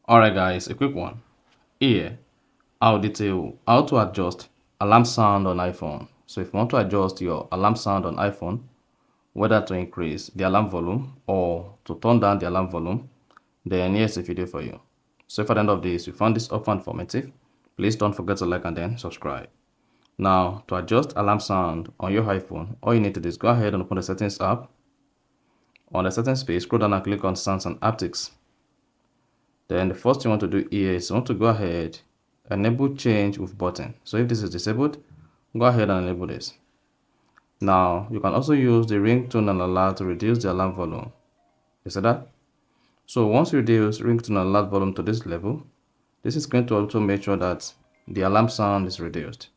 Alright guys, a quick one. Here, I'll detail how to adjust alarm sound on iPhone. So if you want to adjust your alarm sound on iPhone, whether to increase the alarm volume or to turn down the alarm volume, then here's a video for you. So if at the end of this you found this offer informative, please don't forget to like and then subscribe. Now, to adjust alarm sound on your iPhone, all you need to do is go ahead and open the settings app. On the settings page, scroll down and click on sounds and haptics. Then the first thing you want to do here is you want to go ahead, enable change with button. So if this is disabled, go ahead and enable this. Now, you can also use the ringtone and alert to reduce the alarm volume. You see that? So once you reduce ringtone and alert volume to this level, this is going to also make sure that the alarm sound is reduced.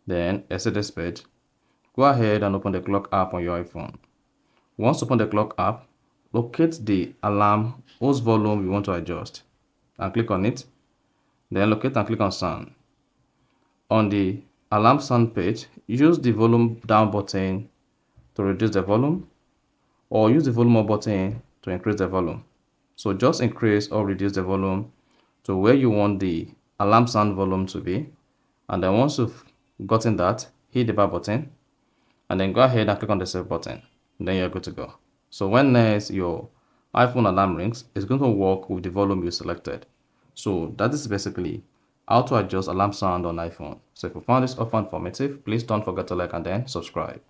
Then, exit this page, go ahead and open the clock app on your iPhone. Once open the clock app, locate the alarm whose volume you want to adjust and click on it. Then locate and click on sound. On the alarm sound page, use the volume down button to reduce the volume or use the volume up button to increase the volume. So just increase or reduce the volume to where you want the alarm sound volume to be. And then once you've gotten that, hit the back button and then go ahead and click on the save button. Then you're good to go. So when next your iPhone alarm rings, it's going to work with the volume you selected. So that is basically how to adjust alarm sound on iPhone. So if you found this offer informative, please don't forget to like and then subscribe.